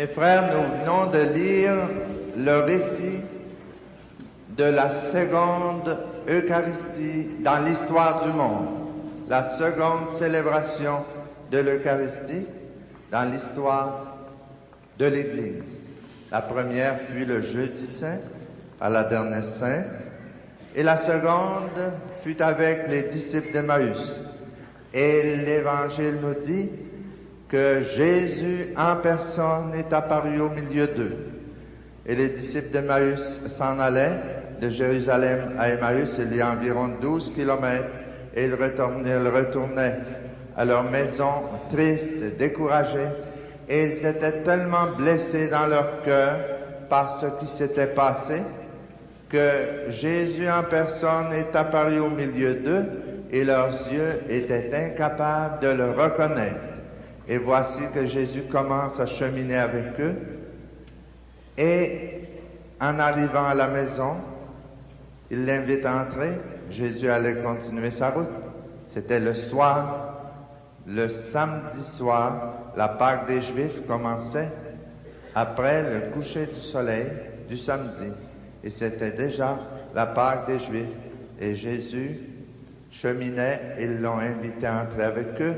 Mes frères, nous venons de lire le récit de la seconde Eucharistie dans l'histoire du monde, la seconde célébration de l'Eucharistie dans l'histoire de l'Église. La première fut le Jeudi Saint, à la dernière Saint, et la seconde fut avec les disciples d'Emmaüs. Et l'Évangile nous dit que Jésus en personne est apparu au milieu d'eux. Et les disciples d'Emmaüs s'en allaient de Jérusalem à Emmaüs, il y a environ 12 kilomètres, et ils retournaient à leur maison tristes, découragés, et ils étaient tellement blessés dans leur cœur par ce qui s'était passé que Jésus en personne est apparu au milieu d'eux et leurs yeux étaient incapables de le reconnaître. Et voici que Jésus commence à cheminer avec eux et en arrivant à la maison, il l'invite à entrer. Jésus allait continuer sa route. C'était le soir, le samedi soir, la Pâque des Juifs commençait après le coucher du soleil du samedi. Et c'était déjà la Pâque des Juifs. Et Jésus cheminait, ils l'ont invité à entrer avec eux.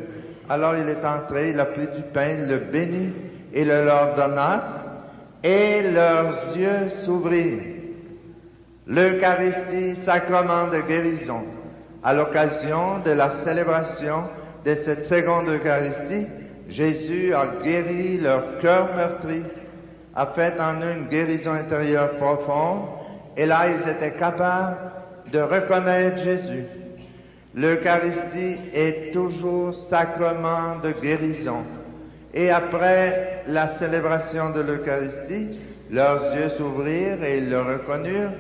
Alors il est entré, il a pris du pain, il le bénit et le leur donna, et leurs yeux s'ouvrirent. L'Eucharistie, sacrement de guérison. À l'occasion de la célébration de cette seconde Eucharistie, Jésus a guéri leur cœur meurtri, a fait en eux une guérison intérieure profonde, et là ils étaient capables de reconnaître Jésus. L'Eucharistie est toujours sacrement de guérison. Et après la célébration de l'Eucharistie, leurs yeux s'ouvrirent et ils le reconnurent,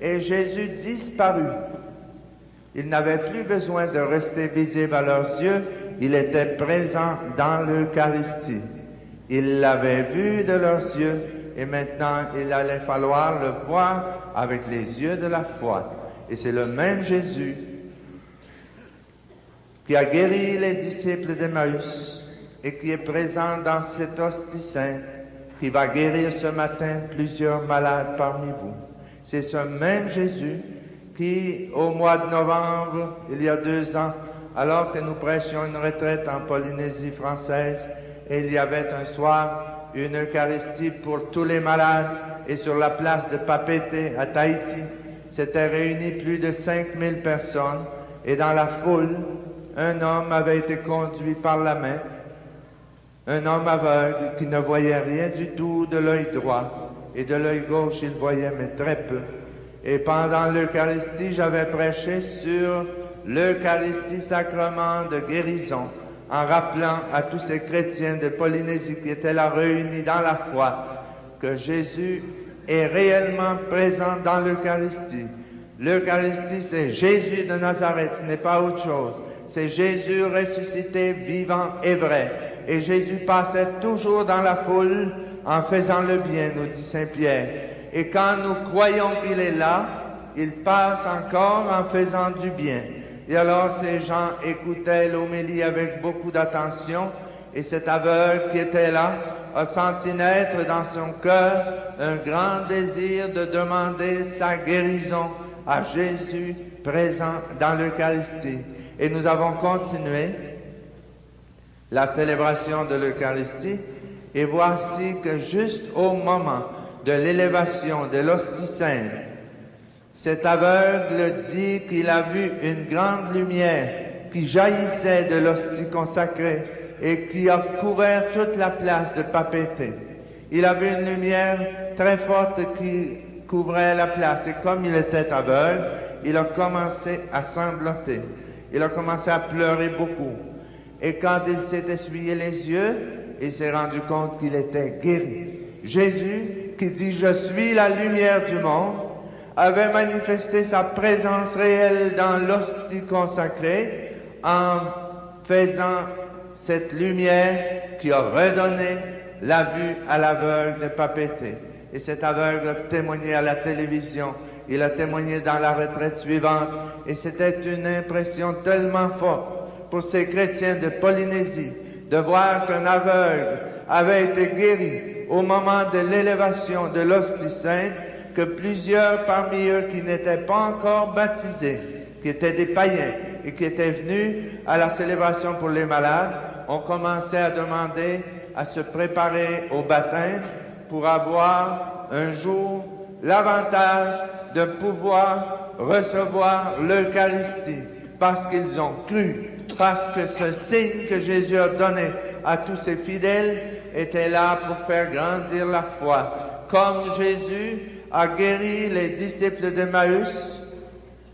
et Jésus disparut. Il n'avait plus besoin de rester visible à leurs yeux, il était présent dans l'Eucharistie. Ils l'avaient vu de leurs yeux, et maintenant il allait falloir le voir avec les yeux de la foi. Et c'est le même Jésus qui a guéri les disciples d'Emmaüs et qui est présent dans cette hostie sainte, qui va guérir ce matin plusieurs malades parmi vous. C'est ce même Jésus qui, au mois de novembre, il y a 2 ans, alors que nous prêchions une retraite en Polynésie française, et il y avait un soir une Eucharistie pour tous les malades, et sur la place de Papeete à Tahiti, s'étaient réunis plus de 5000 personnes, et dans la foule, un homme avait été conduit par la main, un homme aveugle qui ne voyait rien du tout de l'œil droit, et de l'œil gauche il voyait mais très peu. Et pendant l'Eucharistie, j'avais prêché sur l'Eucharistie sacrement de guérison, en rappelant à tous ces chrétiens de Polynésie qui étaient là réunis dans la foi, que Jésus est réellement présent dans l'Eucharistie. L'Eucharistie, c'est Jésus de Nazareth, ce n'est pas autre chose. C'est Jésus ressuscité, vivant et vrai. Et Jésus passait toujours dans la foule en faisant le bien, nous dit Saint Pierre. Et quand nous croyons qu'il est là, il passe encore en faisant du bien. Et alors ces gens écoutaient l'homélie avec beaucoup d'attention, et cet aveugle qui était là a senti naître dans son cœur un grand désir de demander sa guérison à Jésus présent dans l'Eucharistie. Et nous avons continué la célébration de l'Eucharistie, et voici que juste au moment de l'élévation de l'hostie sainte, cet aveugle dit qu'il a vu une grande lumière qui jaillissait de l'hostie consacrée et qui a couvert toute la place de Papeete. Il a vu une lumière très forte qui couvrait la place, et comme il était aveugle, il a commencé à sangloter. Il a commencé à pleurer beaucoup. Et quand il s'est essuyé les yeux, il s'est rendu compte qu'il était guéri. Jésus, qui dit « Je suis la lumière du monde », avait manifesté sa présence réelle dans l'hostie consacrée en faisant cette lumière qui a redonné la vue à l'aveugle de Papeete. Et cet aveugle a témoigné à la télévision, il a témoigné dans la retraite suivante, et c'était une impression tellement forte pour ces chrétiens de Polynésie de voir qu'un aveugle avait été guéri au moment de l'élévation de l'hostie sainte, que plusieurs parmi eux qui n'étaient pas encore baptisés, qui étaient des païens et qui étaient venus à la célébration pour les malades, ont commencé à demander à se préparer au baptême pour avoir un jour l'avantage de pouvoir recevoir l'Eucharistie, parce qu'ils ont cru, parce que ce signe que Jésus a donné à tous ses fidèles était là pour faire grandir la foi. Comme Jésus a guéri les disciples d'Emmaüs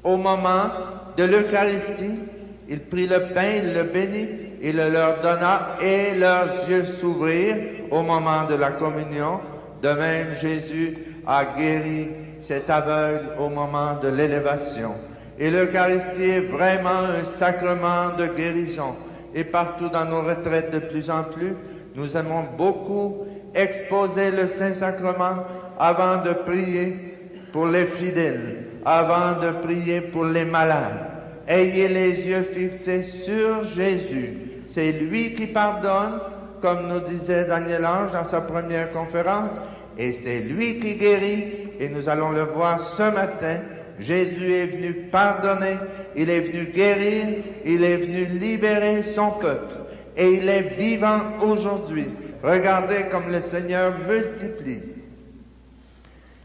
au moment de l'Eucharistie, il prit le pain, il le bénit, il le leur donna et leurs yeux s'ouvrirent au moment de la communion. De même, Jésus a guéri cet aveugle au moment de l'élévation. Et l'Eucharistie est vraiment un sacrement de guérison. Et partout dans nos retraites, de plus en plus, nous aimons beaucoup exposer le Saint-Sacrement avant de prier pour les fidèles, avant de prier pour les malades. Ayez les yeux fixés sur Jésus. C'est lui qui pardonne, comme nous disait Daniel Ange dans sa première conférence, et c'est lui qui guérit, et nous allons le voir ce matin. Jésus est venu pardonner, il est venu guérir, il est venu libérer son peuple, et il est vivant aujourd'hui. Regardez comme le Seigneur multiplie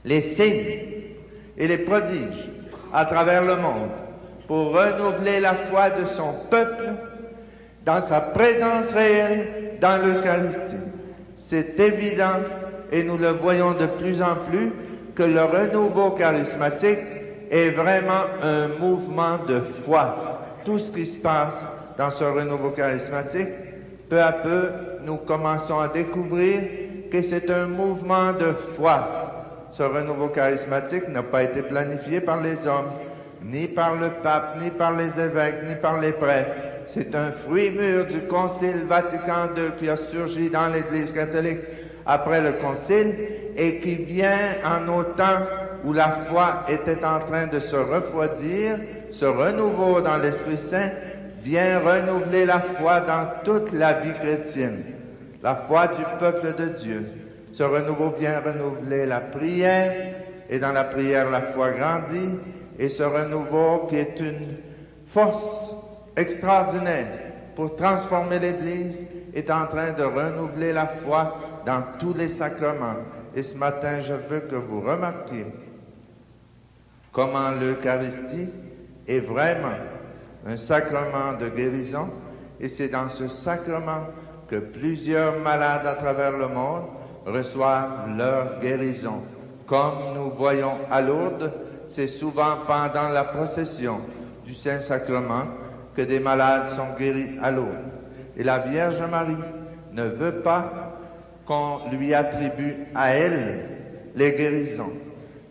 les signes et les prodiges à travers le monde pour renouveler la foi de son peuple dans sa présence réelle dans l'Eucharistie. C'est évident, et nous le voyons de plus en plus, que le renouveau charismatique est vraiment un mouvement de foi. Tout ce qui se passe dans ce renouveau charismatique, peu à peu, nous commençons à découvrir que c'est un mouvement de foi. Ce renouveau charismatique n'a pas été planifié par les hommes, ni par le pape, ni par les évêques, ni par les prêtres. C'est un fruit mûr du Concile Vatican II qui a surgi dans l'Église catholique après le Concile et qui vient en nos temps où la foi était en train de se refroidir. Ce renouveau dans l'Esprit Saint vient renouveler la foi dans toute la vie chrétienne, la foi du peuple de Dieu. Ce renouveau vient renouveler la prière, et dans la prière, la foi grandit, et ce renouveau qui est une force extraordinaire pour transformer l'Église est en train de renouveler la foi dans tous les sacrements. Et ce matin, je veux que vous remarquiez comment l'Eucharistie est vraiment un sacrement de guérison, et c'est dans ce sacrement que plusieurs malades à travers le monde reçoivent leur guérison. Comme nous voyons à Lourdes, c'est souvent pendant la procession du Saint-Sacrement que des malades sont guéris à Lourdes. Et la Vierge Marie ne veut pas qu'on lui attribue à elle les guérisons.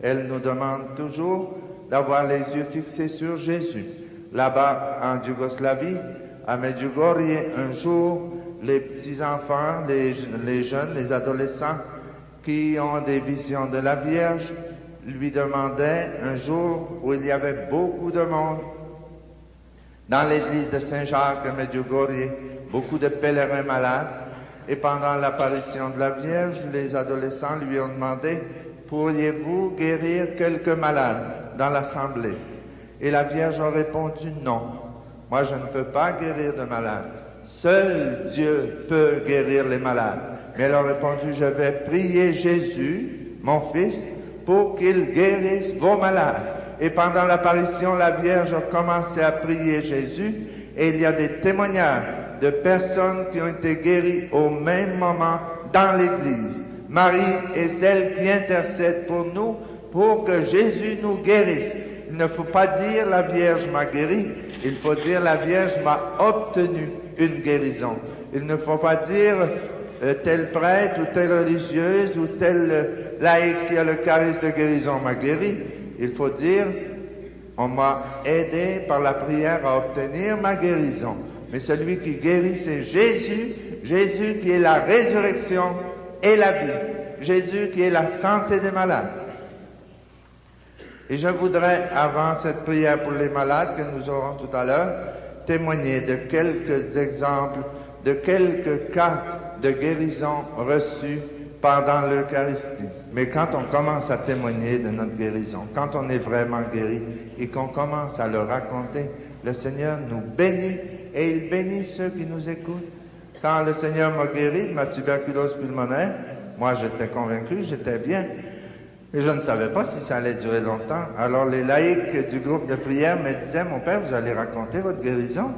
Elle nous demande toujours d'avoir les yeux fixés sur Jésus. Là-bas, en Yougoslavie, à Medjugorje, un jour, les petits-enfants, les jeunes, les adolescents qui ont des visions de la Vierge lui demandaient, un jour où il y avait beaucoup de monde, dans l'église de Saint-Jacques à Medjugorje, beaucoup de pèlerins malades, et pendant l'apparition de la Vierge, les adolescents lui ont demandé « Pourriez-vous guérir quelques malades dans l'assemblée ?» Et la Vierge a répondu « Non, moi je ne peux pas guérir de malades. Seul Dieu peut guérir les malades. » Mais elle a répondu « Je vais prier Jésus, mon fils, pour qu'il guérisse vos malades. » Et pendant l'apparition, la Vierge a commencé à prier Jésus, et il y a des témoignages de personnes qui ont été guéries au même moment dans l'Église. Marie est celle qui intercède pour nous, pour que Jésus nous guérisse. Il ne faut pas dire la Vierge m'a guéri, il faut dire la Vierge m'a obtenu une guérison. Il ne faut pas dire tel prêtre ou telle religieuse ou tel laïc qui a le charisme de guérison m'a guéri. Il faut dire on m'a aidé par la prière à obtenir ma guérison. Mais celui qui guérit, c'est Jésus, Jésus qui est la résurrection et la vie, Jésus qui est la santé des malades. Et je voudrais, avant cette prière pour les malades que nous aurons tout à l'heure, témoigner de quelques exemples de quelques cas de guérison reçus pendant l'Eucharistie. Mais quand on commence à témoigner de notre guérison, quand on est vraiment guéri et qu'on commence à le raconter, le Seigneur nous bénit et il bénit ceux qui nous écoutent. Quand le Seigneur m'a guéri de ma tuberculose pulmonaire, moi j'étais convaincu, j'étais bien. Et je ne savais pas si ça allait durer longtemps. Alors les laïcs du groupe de prière me disaient, mon père, vous allez raconter votre guérison?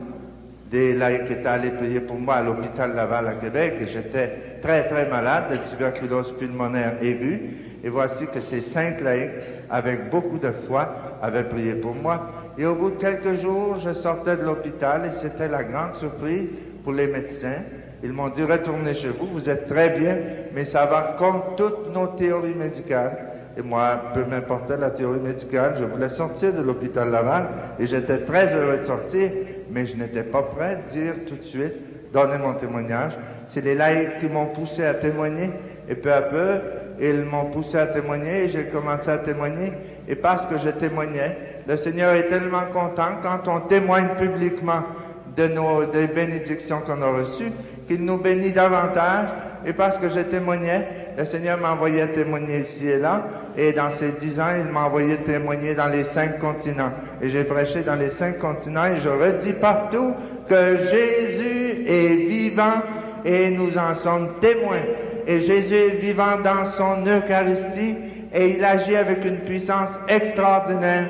Des laïcs étaient allés prier pour moi à l'hôpital Laval à Québec et j'étais très très malade de tuberculose pulmonaire aiguë. Et voici que ces 5 laïcs, avec beaucoup de foi, avaient prié pour moi. Et au bout de quelques jours, je sortais de l'hôpital et c'était la grande surprise pour les médecins. Ils m'ont dit, retournez chez vous, vous êtes très bien, mais ça va contre toutes nos théories médicales. Et moi, peu m'importait la théorie médicale, je voulais sortir de l'hôpital Laval et j'étais très heureux de sortir, mais je n'étais pas prêt de dire tout de suite, donner mon témoignage. C'est les laïcs qui m'ont poussé à témoigner et peu à peu, ils m'ont poussé à témoigner et j'ai commencé à témoigner. Et parce que je témoignais, le Seigneur est tellement content quand on témoigne publiquement des bénédictions qu'on a reçues, qu'il nous bénit davantage. Et parce que je témoignais, le Seigneur m'envoyait témoigner ici et là. Et dans ces 10 ans, il m'a envoyé témoigner dans les 5 continents. Et j'ai prêché dans les 5 continents et je redis partout que Jésus est vivant et nous en sommes témoins. Et Jésus est vivant dans son Eucharistie et il agit avec une puissance extraordinaire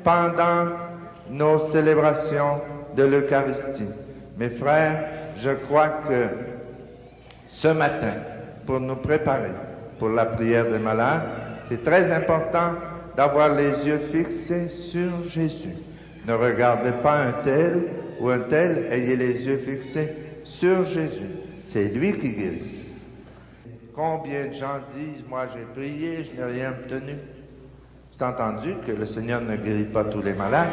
pendant nos célébrations de l'Eucharistie. Mes frères, je crois que ce matin, pour nous préparer pour la prière des malades, c'est très important d'avoir les yeux fixés sur Jésus. Ne regardez pas un tel ou un tel, ayez les yeux fixés sur Jésus. C'est lui qui guérit. Combien de gens disent, moi j'ai prié, je n'ai rien obtenu. C'est entendu que le Seigneur ne guérit pas tous les malades.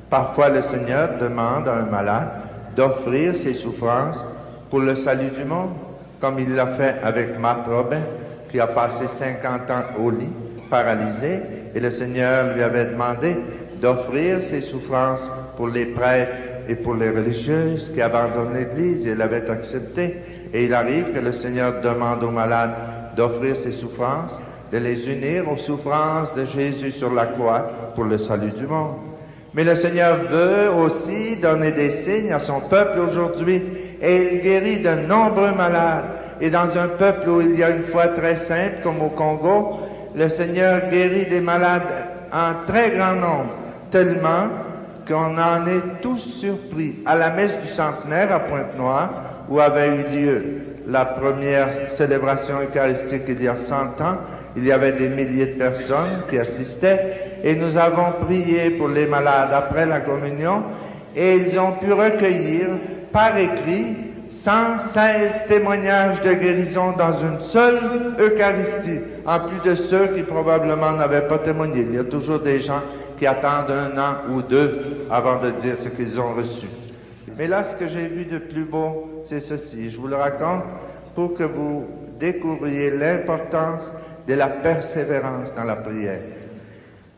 Parfois le Seigneur demande à un malade d'offrir ses souffrances pour le salut du monde, comme il l'a fait avec Marthe Robin, qui a passé 50 ans au lit, paralysé, et le Seigneur lui avait demandé d'offrir ses souffrances pour les prêtres et pour les religieuses qui abandonnent l'Église, et elle avait accepté. Et il arrive que le Seigneur demande aux malades d'offrir ses souffrances, de les unir aux souffrances de Jésus sur la croix pour le salut du monde. Mais le Seigneur veut aussi donner des signes à son peuple aujourd'hui, et il guérit de nombreux malades. Et dans un peuple où il y a une foi très simple, comme au Congo, le Seigneur guérit des malades en très grand nombre, tellement qu'on en est tous surpris. À la messe du centenaire à Pointe-Noire, où avait eu lieu la première célébration eucharistique il y a 100 ans, il y avait des milliers de personnes qui assistaient et nous avons prié pour les malades après la communion et ils ont pu recueillir par écrit 116 témoignages de guérison dans une seule Eucharistie, en plus de ceux qui probablement n'avaient pas témoigné. Il y a toujours des gens qui attendent 1 an ou 2 avant de dire ce qu'ils ont reçu. Mais là, ce que j'ai vu de plus beau, c'est ceci. Je vous le raconte pour que vous découvriez l'importance de la persévérance dans la prière.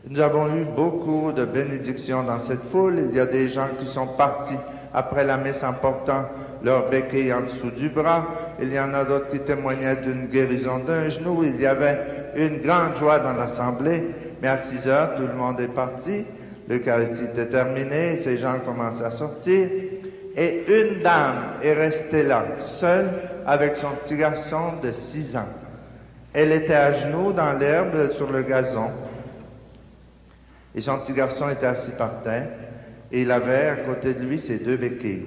Nous avons eu beaucoup de bénédictions dans cette foule. Il y a des gens qui sont partis après la messe en portant leur béquille en dessous du bras. Il y en a d'autres qui témoignaient d'une guérison d'un genou. Il y avait une grande joie dans l'assemblée. Mais à 6 heures, tout le monde est parti. L'Eucharistie était terminée. Ces gens commencent à sortir. Et une dame est restée là, seule, avec son petit garçon de 6 ans. Elle était à genoux dans l'herbe sur le gazon. Et son petit garçon était assis par terre. Et il avait à côté de lui ses 2 béquilles.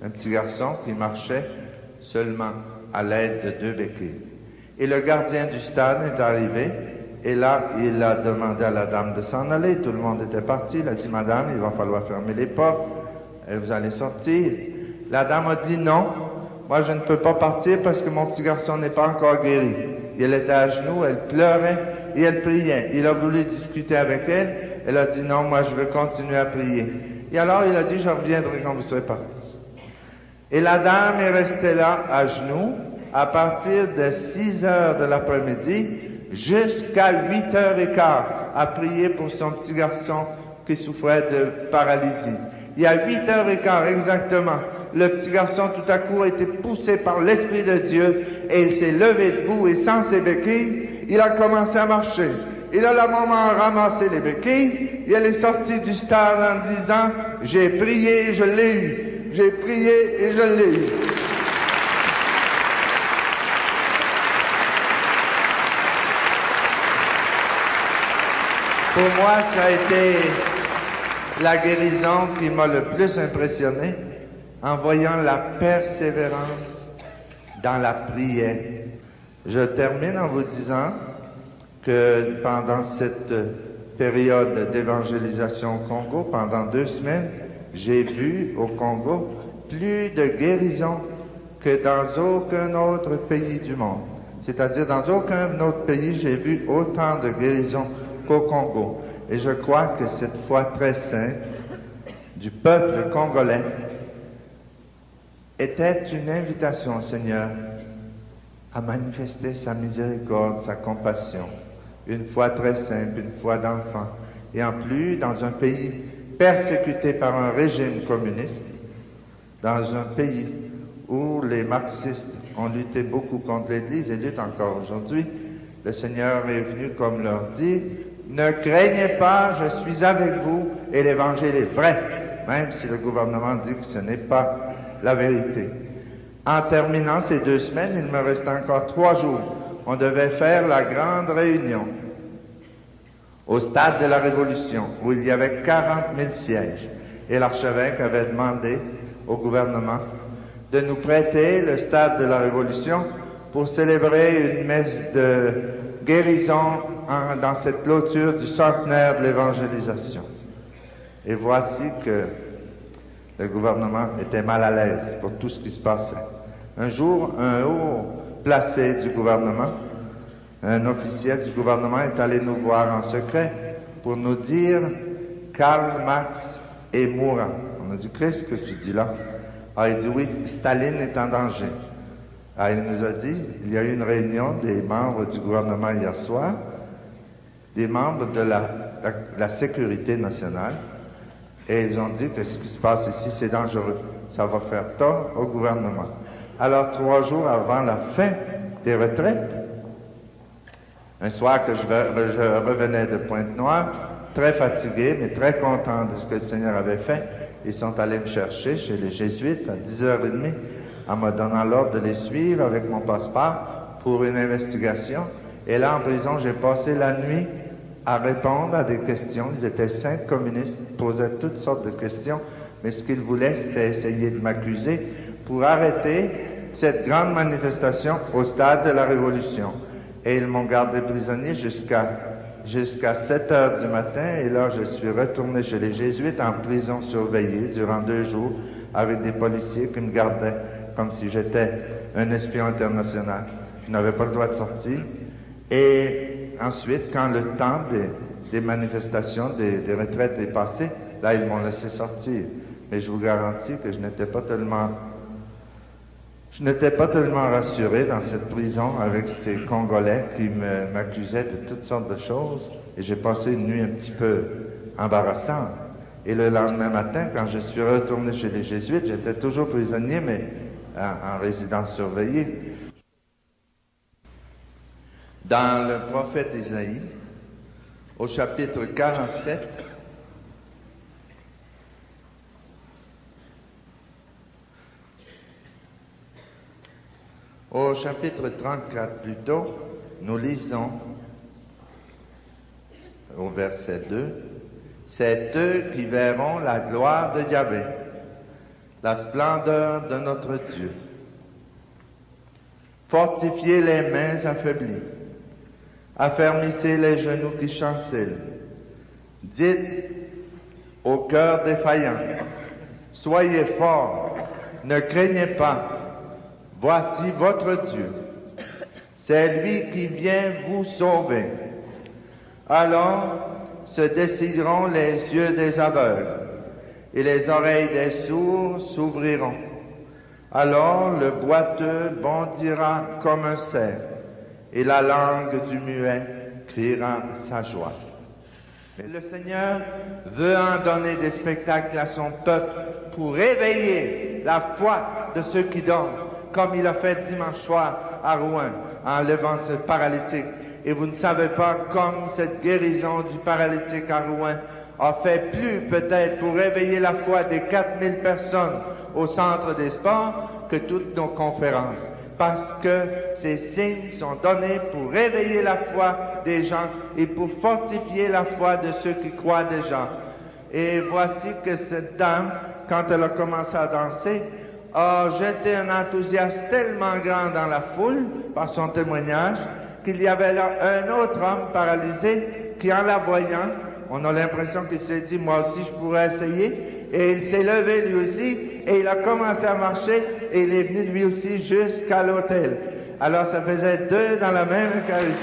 Un petit garçon qui marchait seulement à l'aide de 2 béquilles. Et le gardien du stade est arrivé. Et là, il a demandé à la dame de s'en aller. Tout le monde était parti. Il a dit, madame, il va falloir fermer les portes. Et vous allez sortir. La dame a dit, non, moi je ne peux pas partir parce que mon petit garçon n'est pas encore guéri. Et elle était à genoux, elle pleurait et elle priait. Il a voulu discuter avec elle. Elle a dit, non, moi je veux continuer à prier. Et alors il a dit, je reviendrai quand vous serez partis. Et la dame est restée là, à genoux, à partir de 6 heures de l'après-midi jusqu'à 8h15, à prier pour son petit garçon qui souffrait de paralysie. Et à 8h15 exactement, le petit garçon tout à coup a été poussé par l'Esprit de Dieu et il s'est levé debout et sans ses béquilles, il a commencé à marcher. Et là, la maman a ramassé les béquilles et elle est sortie du stade en disant « J'ai prié et je l'ai eu. J'ai prié et je l'ai eu. » Pour moi, ça a été la guérison qui m'a le plus impressionné en voyant la persévérance dans la prière. Je termine en vous disant que pendant cette période d'évangélisation au Congo, pendant 2 semaines, j'ai vu au Congo plus de guérisons que dans aucun autre pays du monde. C'est-à-dire, dans aucun autre pays, j'ai vu autant de guérisons qu'au Congo. Et je crois que cette foi très simple du peuple congolais était une invitation au Seigneur à manifester sa miséricorde, sa compassion. Une foi très simple, une foi d'enfant. Et en plus, dans un pays persécuté par un régime communiste, dans un pays où les marxistes ont lutté beaucoup contre l'Église et luttent encore aujourd'hui, le Seigneur est venu comme leur dit, « Ne craignez pas, je suis avec vous et l'Évangile est vrai, même si le gouvernement dit que ce n'est pas la vérité. » En terminant ces 2 semaines, il me restait encore 3 jours. On devait faire la grande réunion au stade de la Révolution, où il y avait 40 000 sièges. Et l'archevêque avait demandé au gouvernement de nous prêter le stade de la Révolution pour célébrer une messe de guérison dans cette clôture du centenaire de l'évangélisation. Et voici que le gouvernement était mal à l'aise pour tout ce qui se passait. Un jour, un haut placé du gouvernement, un officiel du gouvernement est allé nous voir en secret pour nous dire « Karl Marx est mourant ». On a dit « Qu'est-ce que tu dis là ?» Ah, il dit « Oui, Staline est en danger ». Ah, il nous a dit « Il y a eu une réunion des membres du gouvernement hier soir, des membres de la sécurité nationale, et ils ont dit que ce qui se passe ici, c'est dangereux. Ça va faire tort au gouvernement. » Alors, 3 jours avant la fin des retraites, un soir que je revenais de Pointe-Noire, très fatigué, mais très content de ce que le Seigneur avait fait, ils sont allés me chercher chez les Jésuites à 10h30 en me donnant l'ordre de les suivre avec mon passeport pour une investigation. Et là, en prison, j'ai passé la nuit à répondre à des questions. Ils étaient 5 communistes, ils posaient toutes sortes de questions, mais ce qu'ils voulaient, c'était essayer de m'accuser pour arrêter cette grande manifestation au stade de la Révolution. Et ils m'ont gardé prisonnier jusqu'à 7h du matin. Et là, je suis retourné chez les Jésuites en prison surveillée durant 2 jours avec des policiers qui me gardaient comme si j'étais un espion international. Je n'avais pas le droit de sortir. Et ensuite, quand le temps des manifestations, des retraites est passé, là, ils m'ont laissé sortir. Mais je vous garantis que je n'étais pas tellement rassuré dans cette prison avec ces Congolais qui m'accusaient de toutes sortes de choses. Et j'ai passé une nuit un petit peu embarrassante. Et le lendemain matin, quand je suis retourné chez les Jésuites, j'étais toujours prisonnier, mais en résidence surveillée. Dans le prophète Isaïe, au chapitre 47, au chapitre 34 plutôt, nous lisons au verset 2, « C'est eux qui verront la gloire de Yahvé, la splendeur de notre Dieu. Fortifiez les mains affaiblies, affermissez les genoux qui chancellent. Dites au cœur défaillant, soyez forts, ne craignez pas. Voici votre Dieu. C'est lui qui vient vous sauver. Alors se décideront les yeux des aveugles et les oreilles des sourds s'ouvriront. Alors le boiteux bondira comme un cerf et la langue du muet criera sa joie. Mais le Seigneur veut en donner des spectacles à son peuple pour éveiller réveiller la foi de ceux qui dorment, comme il a fait dimanche soir à Rouen, en levant ce paralytique. Et vous ne savez pas comme cette guérison du paralytique à Rouen a fait plus peut-être pour réveiller la foi des 4000 personnes au centre des sports que toutes nos conférences. Parce que ces signes sont donnés pour réveiller la foi des gens et pour fortifier la foi de ceux qui croient déjà. Et voici que cette dame, quand elle a commencé à danser, a jeté un enthousiasme tellement grand dans la foule par son témoignage qu'il y avait là un autre homme paralysé qui, en la voyant, on a l'impression qu'il s'est dit, moi aussi je pourrais essayer. Et il s'est levé lui aussi et il a commencé à marcher et il est venu lui aussi jusqu'à l'autel. Alors ça faisait 2 dans la même Eucharistie.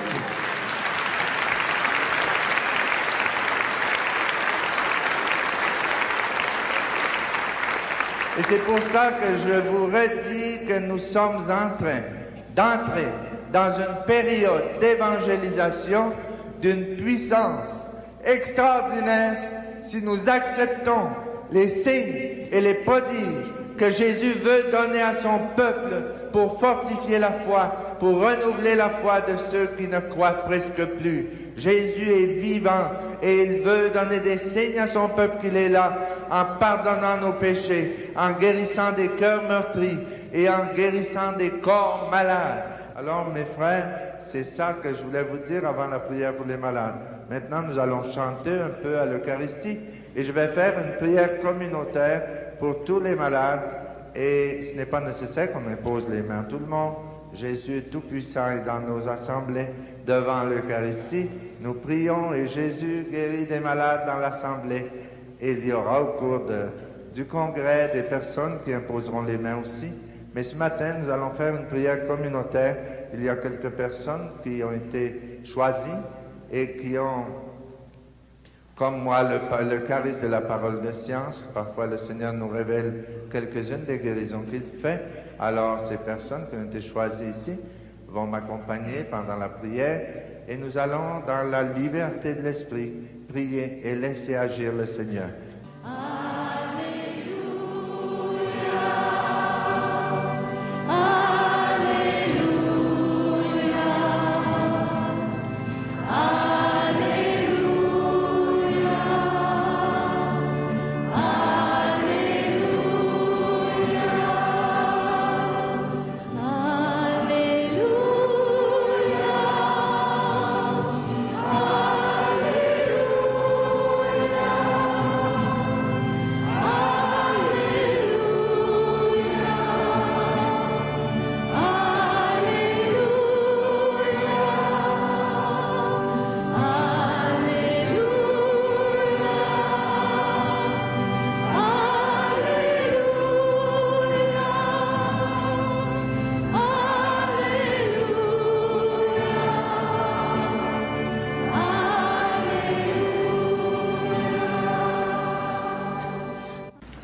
Et c'est pour ça que je vous redis que nous sommes en train d'entrer dans une période d'évangélisation d'une puissance extraordinaire si nous acceptons les signes et les prodiges que Jésus veut donner à son peuple pour fortifier la foi, pour renouveler la foi de ceux qui ne croient presque plus. Jésus est vivant et il veut donner des signes à son peuple qu'il est là, en pardonnant nos péchés, en guérissant des cœurs meurtris et en guérissant des corps malades. Alors mes frères, c'est ça que je voulais vous dire avant la prière pour les malades. Maintenant, nous allons chanter un peu à l'Eucharistie et je vais faire une prière communautaire pour tous les malades. Et ce n'est pas nécessaire qu'on impose les mains à tout le monde. Jésus est tout-puissant et dans nos assemblées devant l'Eucharistie, nous prions et Jésus guérit des malades dans l'assemblée. Et il y aura au cours du congrès des personnes qui imposeront les mains aussi. Mais ce matin, nous allons faire une prière communautaire. Il y a quelques personnes qui ont été choisies et qui ont, comme moi, le charisme de la parole de science. Parfois, le Seigneur nous révèle quelques-unes des guérisons qu'il fait. Alors, ces personnes qui ont été choisies ici vont m'accompagner pendant la prière et nous allons, dans la liberté de l'Esprit, prier et laisser agir le Seigneur.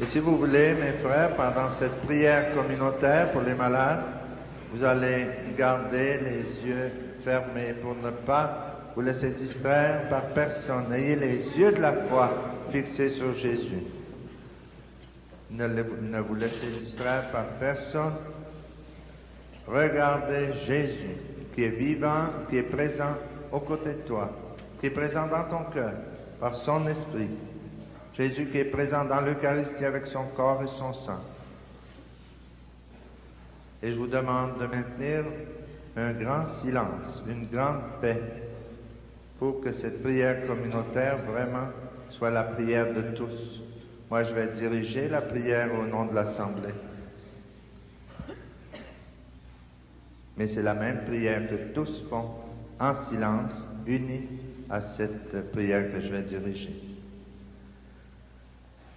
Si vous voulez, mes frères, pendant cette prière communautaire pour les malades, vous allez garder les yeux fermés pour ne pas vous laisser distraire par personne. Ayez les yeux de la foi fixés sur Jésus. Ne vous laissez distraire par personne. Regardez Jésus qui est vivant, qui est présent aux côtés de toi, qui est présent dans ton cœur par son esprit. Jésus qui est présent dans l'Eucharistie avec son corps et son sang. Et je vous demande de maintenir un grand silence, une grande paix, pour que cette prière communautaire vraiment soit la prière de tous. Moi, je vais diriger la prière au nom de l'Assemblée. Mais c'est la même prière que tous font en silence, unis à cette prière que je vais diriger.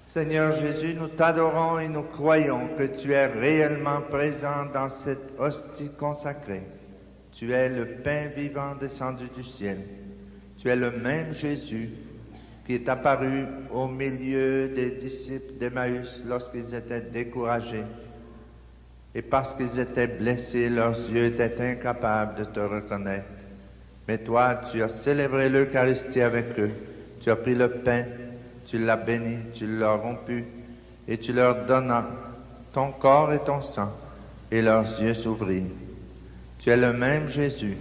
Seigneur Jésus, nous t'adorons et nous croyons que tu es réellement présent dans cette hostie consacrée. Tu es le pain vivant descendu du ciel. Tu es le même Jésus qui est apparu au milieu des disciples d'Emmaüs lorsqu'ils étaient découragés. Et parce qu'ils étaient blessés, leurs yeux étaient incapables de te reconnaître. Mais toi, tu as célébré l'Eucharistie avec eux. Tu as pris le pain, tu l'as béni, tu l'as rompu et tu leur donnas ton corps et ton sang, et leurs yeux s'ouvrirent. Tu es le même Jésus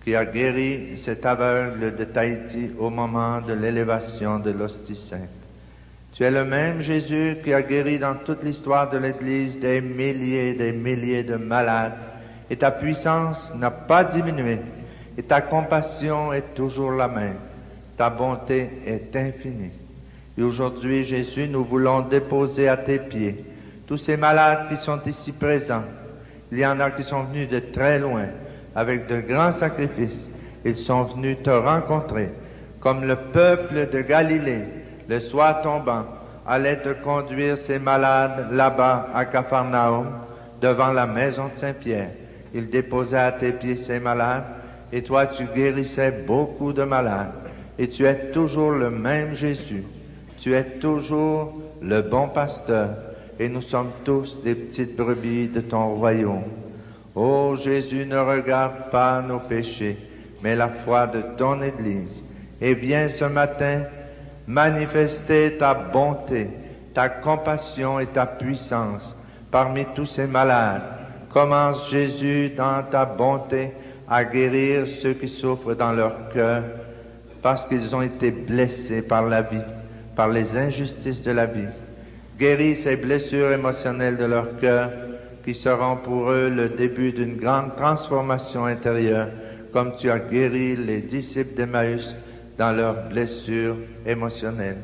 qui a guéri cet aveugle de Tahiti au moment de l'élévation de l'hostie sainte. Tu es le même Jésus qui a guéri dans toute l'histoire de l'Église des milliers et des milliers de malades, et ta puissance n'a pas diminué, et ta compassion est toujours la même. Ta bonté est infinie. Et aujourd'hui, Jésus, nous voulons déposer à tes pieds tous ces malades qui sont ici présents. Il y en a qui sont venus de très loin, avec de grands sacrifices. Ils sont venus te rencontrer, comme le peuple de Galilée, le soir tombant, allait te conduire ces malades là-bas à Capharnaüm, devant la maison de Saint-Pierre. Ils déposaient à tes pieds ces malades, et toi tu guérissais beaucoup de malades. Et tu es toujours le même Jésus. Tu es toujours le bon pasteur. Et nous sommes tous des petites brebis de ton royaume. Ô Jésus, ne regarde pas nos péchés, mais la foi de ton Église. Et viens ce matin manifester ta bonté, ta compassion et ta puissance parmi tous ces malades. Commence, Jésus, dans ta bonté, à guérir ceux qui souffrent dans leur cœur, parce qu'ils ont été blessés par la vie, par les injustices de la vie. Guéris ces blessures émotionnelles de leur cœur, qui seront pour eux le début d'une grande transformation intérieure, comme tu as guéri les disciples d'Emmaüs dans leurs blessures émotionnelles.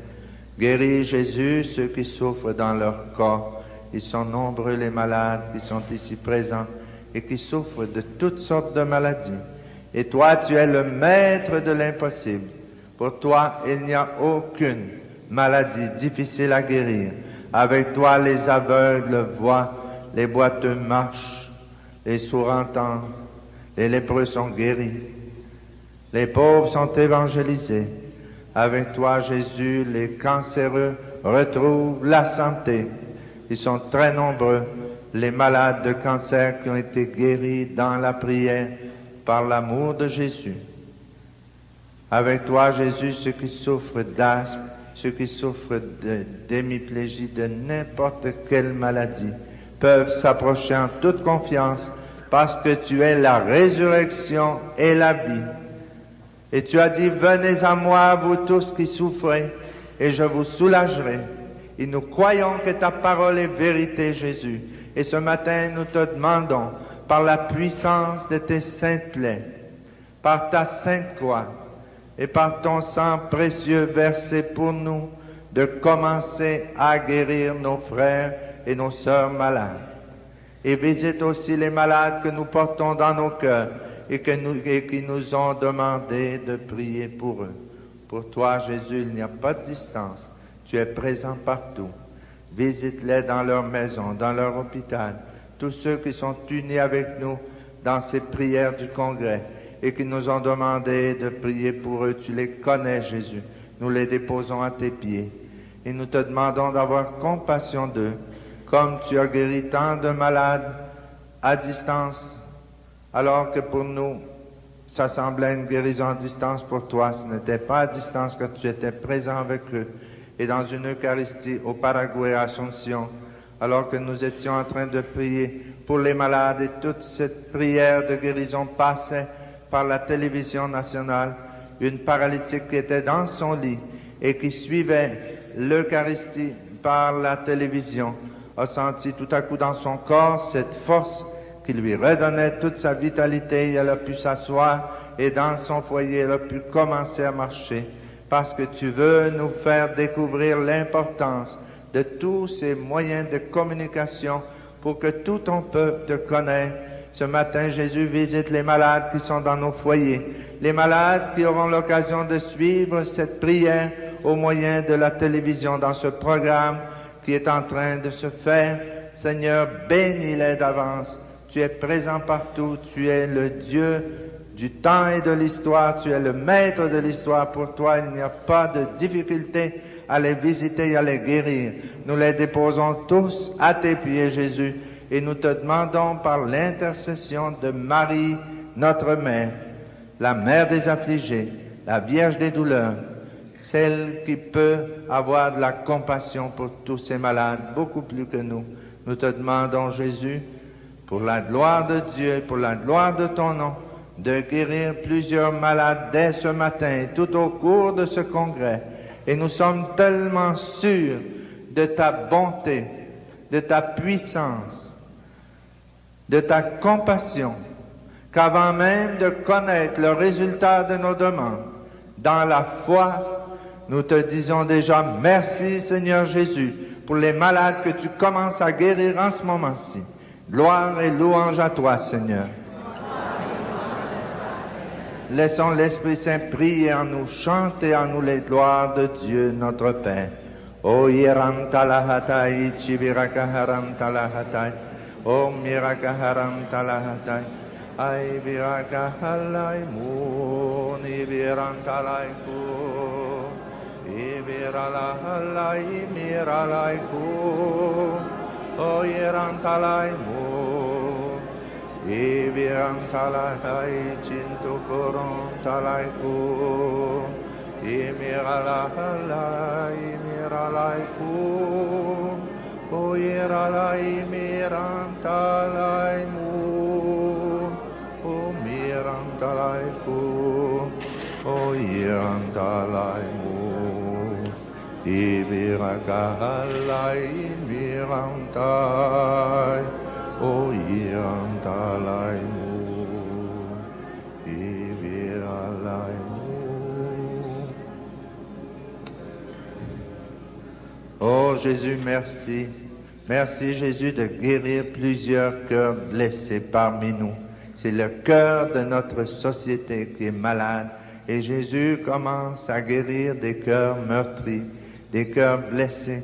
Guéris, Jésus, ceux qui souffrent dans leur corps. Ils sont nombreux les malades qui sont ici présents et qui souffrent de toutes sortes de maladies. Et toi, tu es le maître de l'impossible. Pour toi, il n'y a aucune maladie difficile à guérir. Avec toi, les aveugles voient, les boiteux marchent, les sourds entendent, les lépreux sont guéris, les pauvres sont évangélisés. Avec toi, Jésus, les cancéreux retrouvent la santé. Ils sont très nombreux, les malades de cancer qui ont été guéris dans la prière par l'amour de Jésus. Avec toi, Jésus, ceux qui souffrent d'asthme, ceux qui souffrent d'hémiplégie, de n'importe quelle maladie, peuvent s'approcher en toute confiance parce que tu es la résurrection et la vie. Et tu as dit, venez à moi, vous tous qui souffrez, et je vous soulagerai. Et nous croyons que ta parole est vérité, Jésus. Et ce matin, nous te demandons, par la puissance de tes saintes plaies, par ta sainte croix, et par ton sang précieux versé pour nous, de commencer à guérir nos frères et nos sœurs malades. Et visite aussi les malades que nous portons dans nos cœurs et qui nous ont demandé de prier pour eux. Pour toi, Jésus, il n'y a pas de distance. Tu es présent partout. Visite-les dans leur maison, dans leur hôpital, tous ceux qui sont unis avec nous dans ces prières du Congrès et qui nous ont demandé de prier pour eux. Tu les connais, Jésus. Nous les déposons à tes pieds. Et nous te demandons d'avoir compassion d'eux, comme tu as guéri tant de malades à distance, alors que pour nous, ça semblait une guérison à distance. Pour toi, ce n'était pas à distance que tu étais présent avec eux. Et dans une Eucharistie au Paraguay à Asunción, alors que nous étions en train de prier pour les malades et toute cette prière de guérison passait par la télévision nationale, une paralytique qui était dans son lit et qui suivait l'Eucharistie par la télévision a senti tout à coup dans son corps cette force qui lui redonnait toute sa vitalité. Elle a pu s'asseoir et dans son foyer, elle a pu commencer à marcher parce que tu veux nous faire découvrir l'importance de tous ces moyens de communication pour que tout ton peuple te connaisse. Ce matin, Jésus, visite les malades qui sont dans nos foyers, les malades qui auront l'occasion de suivre cette prière au moyen de la télévision dans ce programme qui est en train de se faire. Seigneur, bénis-les d'avance. Tu es présent partout. Tu es le Dieu du temps et de l'histoire. Tu es le maître de l'histoire. Pour toi, il n'y a pas de difficulté à les visiter et à les guérir. Nous les déposons tous à tes pieds, Jésus. Et nous te demandons par l'intercession de Marie, notre mère, la mère des affligés, la Vierge des douleurs, celle qui peut avoir de la compassion pour tous ces malades, beaucoup plus que nous, Nous te demandons, Jésus, pour la gloire de Dieu et pour la gloire de ton nom, de guérir plusieurs malades dès ce matin et tout au cours de ce congrès. Et nous sommes tellement sûrs de ta bonté, de ta puissance, de ta compassion, qu'avant même de connaître le résultat de nos demandes, dans la foi, nous te disons déjà merci Seigneur Jésus pour les malades que tu commences à guérir en ce moment-ci. Gloire et louange à toi Seigneur. Laissons l'Esprit Saint prier en nous, chanter en nous les gloires de Dieu notre Père. O Yerantalahatai, Chibirakaharantalahatai, O Mirakaharantalahatai, Ai Virakahalai Moon, Ivirantalaiku, Iviralahalai Miralaiku, O Yerantalai Moon. Ivirantalai Chintukurantalaiku, Imiralai Miralaiku, O Yeralai Mirantalai Mu, O Mirantalaiku, O Yerantalai Mu, Ivirakalai Mirantai. O Yerantalai Mu, Iviralai Mu. Oh Jésus, merci. Merci Jésus de guérir plusieurs cœurs blessés parmi nous. C'est le cœur de notre société qui est malade. Et Jésus commence à guérir des cœurs meurtris, des cœurs blessés.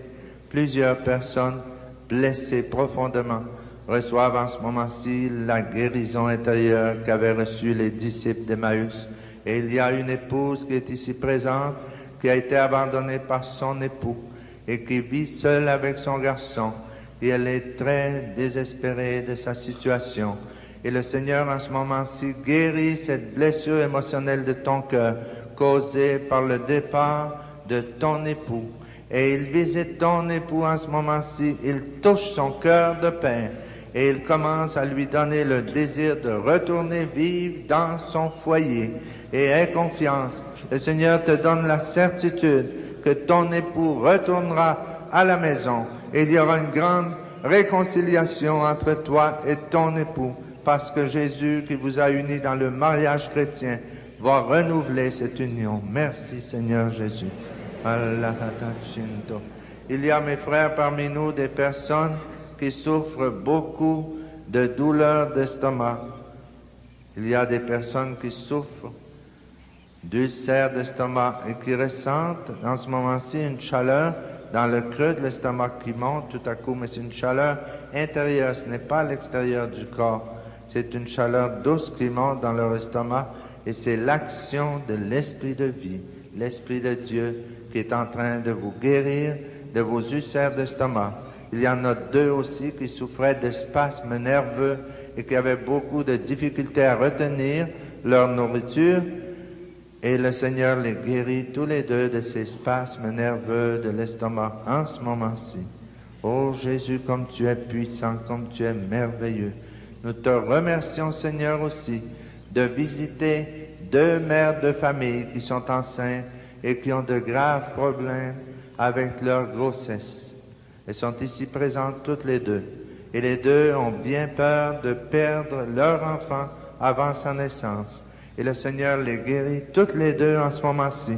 Plusieurs personnes blessées profondément reçoivent en ce moment-ci la guérison intérieure qu'avaient reçue les disciples d'Emmaüs. Et il y a une épouse qui est ici présente, qui a été abandonnée par son époux et qui vit seule avec son garçon. Et elle est très désespérée de sa situation. Et le Seigneur, en ce moment-ci, guérit cette blessure émotionnelle de ton cœur, causée par le départ de ton époux. Et il visite ton époux en ce moment-ci, il touche son cœur de père. Et il commence à lui donner le désir de retourner vivre dans son foyer. Et aie confiance, le Seigneur te donne la certitude que ton époux retournera à la maison. Et il y aura une grande réconciliation entre toi et ton époux, parce que Jésus, qui vous a unis dans le mariage chrétien, va renouveler cette union. Merci Seigneur Jésus. Il y a, mes frères, parmi nous des personnes qui souffrent beaucoup de douleurs d'estomac. Il y a des personnes qui souffrent d'ulcères d'estomac et qui ressentent en ce moment-ci une chaleur dans le creux de l'estomac qui monte tout à coup, mais c'est une chaleur intérieure, ce n'est pas l'extérieur du corps. C'est une chaleur douce qui monte dans leur estomac et c'est l'action de l'Esprit de vie, l'Esprit de Dieu qui est en train de vous guérir de vos ulcères d'estomac. Il y en a deux aussi qui souffraient de spasmes nerveux et qui avaient beaucoup de difficultés à retenir leur nourriture. Et le Seigneur les guérit tous les deux de ces spasmes nerveux de l'estomac en ce moment-ci. Oh Jésus, comme tu es puissant, comme tu es merveilleux. Nous te remercions, Seigneur, aussi de visiter deux mères de famille qui sont enceintes et qui ont de graves problèmes avec leur grossesse. Elles sont ici présentes toutes les deux. Et les deux ont bien peur de perdre leur enfant avant sa naissance. Et le Seigneur les guérit toutes les deux en ce moment-ci.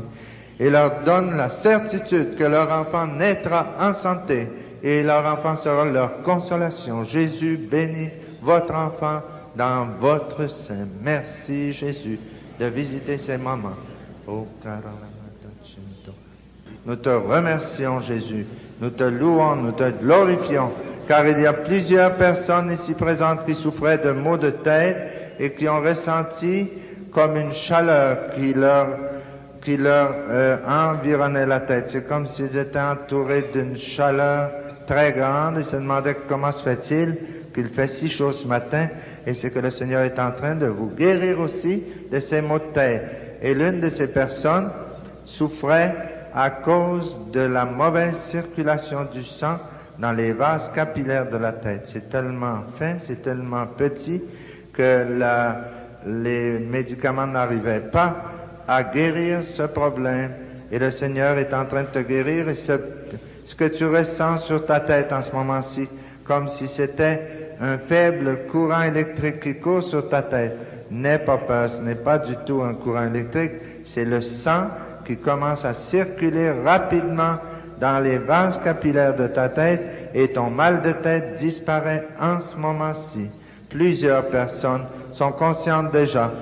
Et leur donne la certitude que leur enfant naîtra en santé. Et leur enfant sera leur consolation. Jésus bénit votre enfant dans votre sein. Merci Jésus de visiter ces moments. Nous te remercions Jésus. Nous te louons, nous te glorifions, car il y a plusieurs personnes ici présentes qui souffraient de maux de tête et qui ont ressenti comme une chaleur qui leur environnait la tête. C'est comme s'ils étaient entourés d'une chaleur très grande et se demandaient comment se fait-il qu'il fait si chaud ce matin. Et c'est que le Seigneur est en train de vous guérir aussi de ces maux de tête. Et l'une de ces personnes souffrait à cause de la mauvaise circulation du sang dans les vases capillaires de la tête. C'est tellement fin, c'est tellement petit que les médicaments n'arrivaient pas à guérir ce problème. Et le Seigneur est en train de te guérir. Et ce que tu ressens sur ta tête en ce moment-ci, comme si c'était un faible courant électrique qui court sur ta tête, n'aie pas peur, ce n'est pas du tout un courant électrique, c'est le sang qui commence à circuler rapidement dans les vases capillaires de ta tête et ton mal de tête disparaît en ce moment-ci. Plusieurs personnes sont conscientes déjà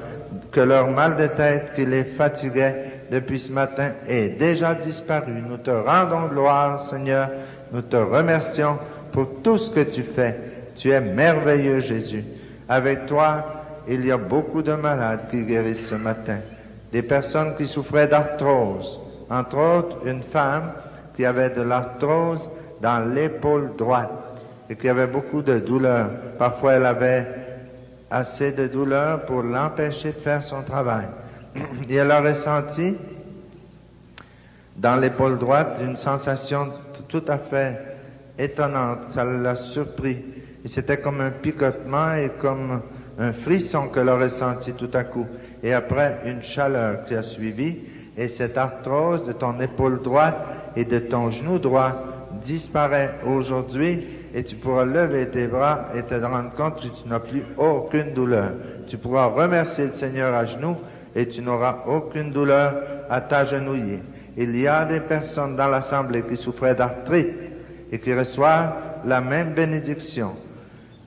que leur mal de tête qui les fatiguait depuis ce matin est déjà disparu. Nous te rendons gloire, Seigneur. Nous te remercions pour tout ce que tu fais. Tu es merveilleux, Jésus. Avec toi, il y a beaucoup de malades qui guérissent ce matin. Des personnes qui souffraient d'arthrose. Entre autres, une femme qui avait de l'arthrose dans l'épaule droite et qui avait beaucoup de douleur. Parfois, elle avait assez de douleur pour l'empêcher de faire son travail. Et elle a ressenti dans l'épaule droite une sensation tout à fait étonnante. Ça l'a surpris. Et c'était comme un picotement et comme un frisson qu'elle a ressenti tout à coup. Et après, une chaleur qui a suivi. Et cette arthrose de ton épaule droite et de ton genou droit disparaît aujourd'hui. Et tu pourras lever tes bras et te rendre compte que tu n'as plus aucune douleur. Tu pourras remercier le Seigneur à genoux et tu n'auras aucune douleur à t'agenouiller. Il y a des personnes dans l'Assemblée qui souffraient d'arthrite et qui reçoivent la même bénédiction.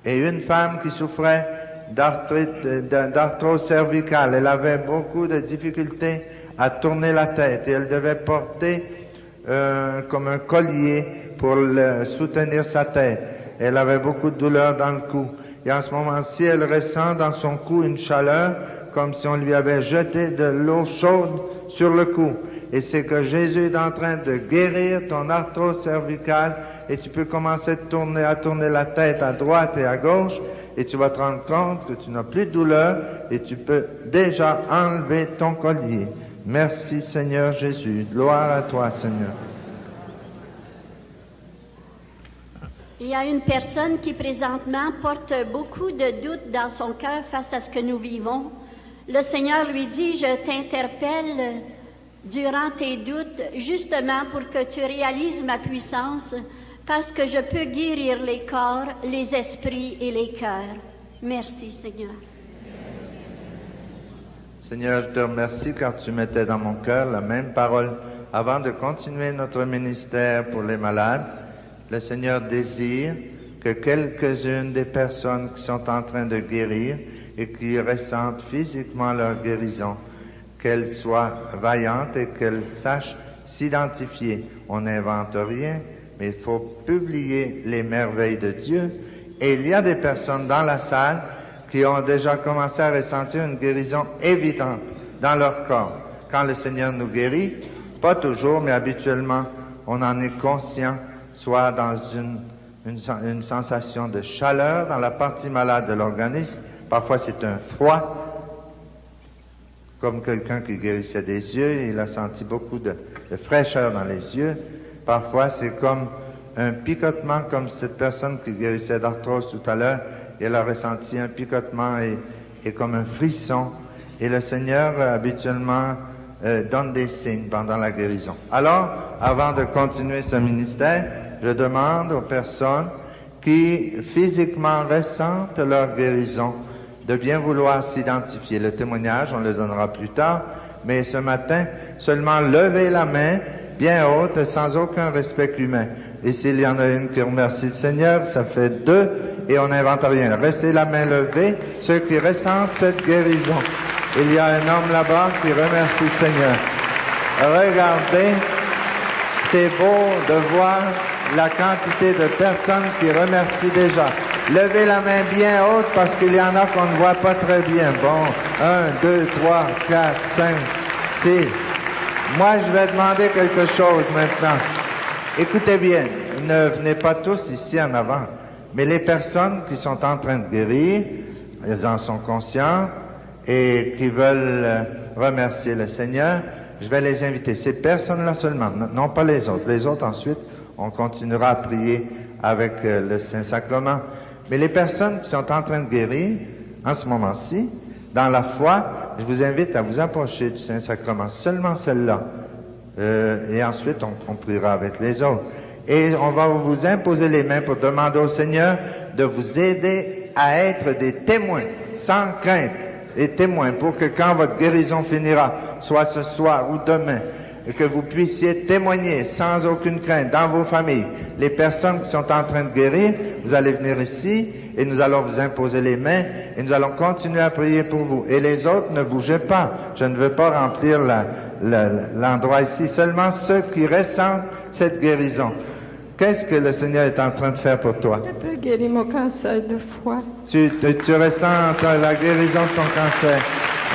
Et une femme qui souffrait d'arthrose cervicale, elle avait beaucoup de difficultés à tourner la tête et elle devait porter comme un collier pour soutenir sa tête. Elle avait beaucoup de douleur dans le cou. Et en ce moment-ci, elle ressent dans son cou une chaleur comme si on lui avait jeté de l'eau chaude sur le cou. Et c'est que Jésus est en train de guérir ton arthrose cervicale et tu peux commencer à tourner la tête à droite et à gauche et tu vas te rendre compte que tu n'as plus de douleur et tu peux déjà enlever ton collier. Merci Seigneur Jésus. Gloire à toi Seigneur. Il y a une personne qui présentement porte beaucoup de doutes dans son cœur face à ce que nous vivons. Le Seigneur lui dit, je t'interpelle durant tes doutes, justement pour que tu réalises ma puissance, parce que je peux guérir les corps, les esprits et les cœurs. Merci Seigneur. Seigneur, je te remercie car tu mettais dans mon cœur la même parole. Avant de continuer notre ministère pour les malades, le Seigneur désire que quelques-unes des personnes qui sont en train de guérir et qui ressentent physiquement leur guérison, qu'elles soient vaillantes et qu'elles sachent s'identifier. On n'invente rien, mais il faut publier les merveilles de Dieu. Et il y a des personnes dans la salle qui ont déjà commencé à ressentir une guérison évidente dans leur corps. Quand le Seigneur nous guérit, pas toujours, mais habituellement, on en est conscient, soit dans une sensation de chaleur dans la partie malade de l'organisme. Parfois, c'est un froid, comme quelqu'un qui guérissait des yeux, il a senti beaucoup de fraîcheur dans les yeux. Parfois, c'est comme un picotement, comme cette personne qui guérissait d'arthrose tout à l'heure, elle a ressenti un picotement et comme un frisson. Et le Seigneur, habituellement, donne des signes pendant la guérison. Alors, avant de continuer ce ministère, je demande aux personnes qui physiquement ressentent leur guérison de bien vouloir s'identifier. Le témoignage, on le donnera plus tard, mais ce matin, seulement levez la main bien haute, sans aucun respect humain. Et s'il y en a une qui remercie le Seigneur, ça fait 2 et on n'invente rien. Restez la main levée, ceux qui ressentent cette guérison. Il y a un homme là-bas qui remercie le Seigneur. Regardez, c'est beau de voir la quantité de personnes qui remercient déjà. Levez la main bien haute parce qu'il y en a qu'on ne voit pas très bien. Bon, 1, 2, 3, 4, 5, 6. Moi, je vais demander quelque chose maintenant. Écoutez bien, ne venez pas tous ici en avant, mais les personnes qui sont en train de guérir, elles en sont conscientes et qui veulent remercier le Seigneur, je vais les inviter. Ces personnes-là seulement, non pas les autres. Les autres, ensuite, on continuera à prier avec le Saint-Sacrement. Mais les personnes qui sont en train de guérir, en ce moment-ci, dans la foi, je vous invite à vous approcher du Saint-Sacrement, seulement celle-là. Et ensuite, on priera avec les autres. Et on va vous imposer les mains pour demander au Seigneur de vous aider à être des témoins, sans crainte, des témoins, pour que quand votre guérison finira, soit ce soir ou demain, et que vous puissiez témoigner sans aucune crainte dans vos familles. Les personnes qui sont en train de guérir, vous allez venir ici et nous allons vous imposer les mains et nous allons continuer à prier pour vous. Et les autres, ne bougez pas. Je ne veux pas remplir l'endroit ici. Seulement ceux qui ressentent cette guérison. Qu'est-ce que le Seigneur est en train de faire pour toi? Je peux guérir mon cancer de foie. Tu ressens la guérison de ton cancer.